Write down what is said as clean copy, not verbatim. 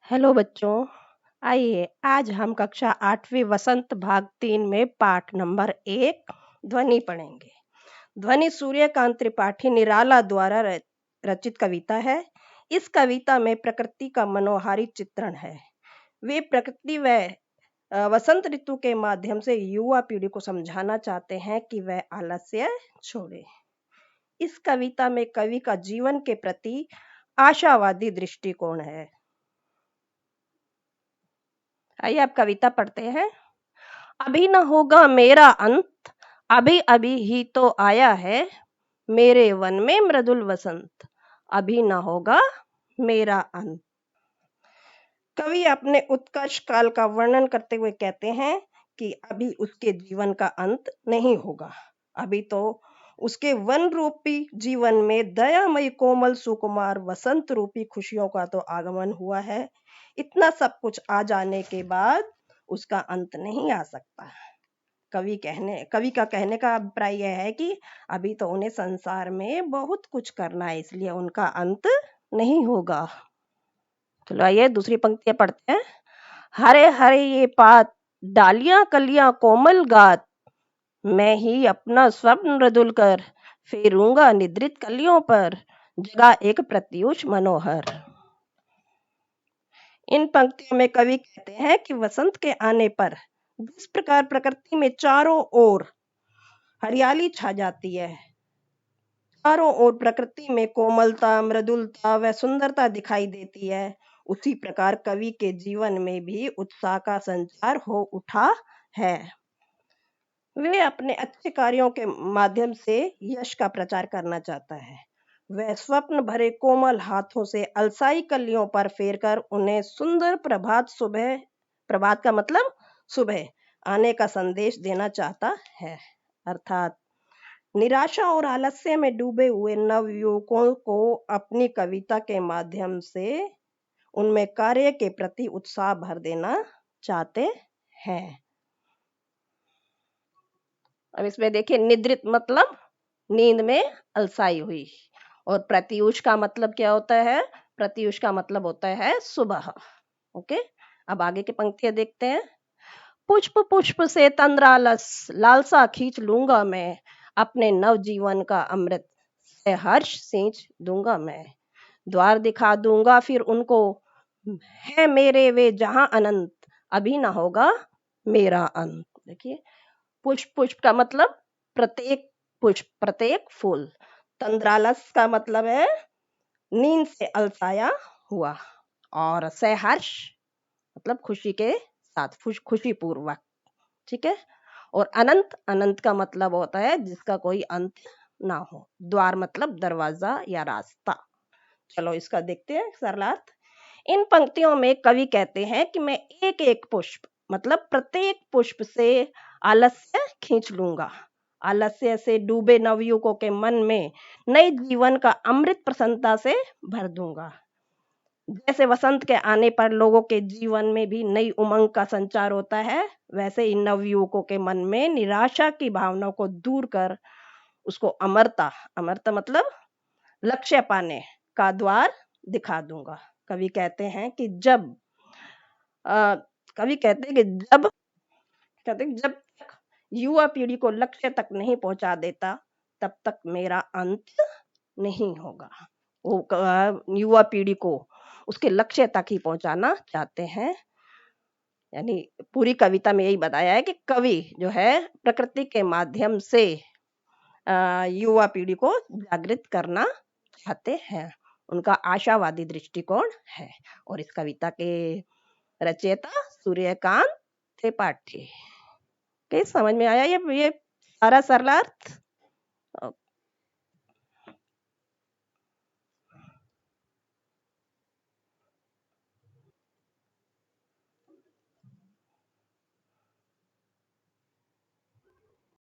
Hello बच्चों, आइए आज हम कक्षा 8वीं वसंत भाग 3 में पाठ नंबर 1 ध्वनि पढ़ेंगे। ध्वनि सूर्यकांत त्रिपाठी निराला द्वारा रचित कविता है। इस कविता में प्रकृति का मनोहारी चित्रण है। वे प्रकृति व वसंत ऋतु के माध्यम से युवा पीढ़ी को समझाना चाहते हैं कि वह आलस्य छोड़े। इस कविता में कवि का जीवन के प्रति आशावादी दृष्टिकोण है। आइए आप कविता पढ़ते हैं। अभी न होगा मेरा अंत, अभी अभी ही तो आया है मेरे वन में मृदुल वसंत, अभी न होगा मेरा अंत। कवि अपने उत्कर्ष काल का वर्णन करते हुए कहते हैं कि अभी उसके जीवन का अंत नहीं होगा, अभी तो उसके वन रूपी जीवन में दयामयी कोमल सुकुमार वसंत रूपी खुशियों का तो आगमन हुआ है। इतना सब कुछ आ जाने के बाद उसका अंत नहीं आ सकता। कवि का कहने का अभिप्राय यह है कि अभी तो उन्हें संसार में बहुत कुछ करना है, इसलिए उनका अंत नहीं होगा। चलो आइए दूसरी पंक्तियां पढ़ते हैं। हरे हरे ये पात, डालियां कलियां कोमल गात, मैं ही अपना स्वप्न मृदुल कर फेरूंगा निद्रित कलियों पर, जगा एक प्रत्युष मनोहर। इन पंक्तियों में कवि कहते हैं कि वसंत के आने पर जिस प्रकार प्रकृति में चारों ओर हरियाली छा जाती है, चारों ओर प्रकृति में कोमलता, मृदुलता व सुंदरता दिखाई देती है, उसी प्रकार कवि के जीवन में भी उत्साह का संचार हो उठा है। वे अपने अच्छे कार्यों के माध्यम से यश का प्रचार करना चाहता है। वह स्वप्न भरे कोमल हाथों से अलसाई कलियों पर फेरकर उन्हें सुंदर प्रभात का मतलब सुबह आने का संदेश देना चाहता है। अर्थात निराशा और आलस्य में डूबे हुए नवयुवकों को अपनी कविता के माध्यम से उनमें कार्य के प्रति उत्साह भर देना चाहते हैं। अब इसमें देखिए, निद्रित मतलब नींद में अलसाई हुई, और प्रत्युष का मतलब क्या होता है? प्रत्युष का मतलब होता है सुबह। ओके, अब आगे की पंक्तियां देखते हैं। पुष्प पुष्प से तंद्रालस लालसा खींच लूंगा मैं, अपने नव जीवन का अमृत से हर्ष सींच दूंगा मैं, द्वार दिखा दूंगा फिर उनको, है मेरे वे जहां अनंत, अभी ना होगा मेरा अंत। देखिए, पुष्प पुष्प का मतलब प्रत्येक पुष्प, प्रत्येक फूल। तंद्रालस का मतलब है नींद से अलसाया हुआ, और सहर्ष मतलब खुशी के साथ, खुशी पूर्वक। ठीक है, और अनंत, अनंत का मतलब होता है जिसका कोई अंत ना हो। द्वार मतलब दरवाजा या रास्ता। चलो इसका देखते हैं सरलार्थ। इन पंक्तियों में कवि कहते हैं कि मैं एक एक पुष्प मतलब प्रत्येक पुष्प से आलस्य खींच लूंगा, आलस्य से डूबे नवयुवकों के मन में नए जीवन का अमृत प्रसन्नता से भर दूंगा। जैसे वसंत के आने पर लोगों के जीवन में भी नई उमंग का संचार होता है, वैसे ही नवयुवकों के मन में निराशा की भावना को दूर कर उसको अमरता, अमरता मतलब लक्ष्य पाने का द्वार दिखा दूंगा। कवि कहते हैं कि कवि कहते हैं कि जब तक युवा पीढ़ी को लक्ष्य तक नहीं पहुंचा देता, तब तक मेरा अंत नहीं होगा। वो युवा पीढ़ी को उसके लक्ष्य तक ही पहुंचाना चाहते हैं। यानी पूरी कविता में यही बताया है कि कवि जो है प्रकृति के माध्यम से युवा पीढ़ी को जागृत करना चाहते हैं। उनका आशावादी दृष्टिकोण है, और इस कविता के रचयिता सूर्यकांत त्रिपाठी। समझ में आया ये सारा सरलार्थ?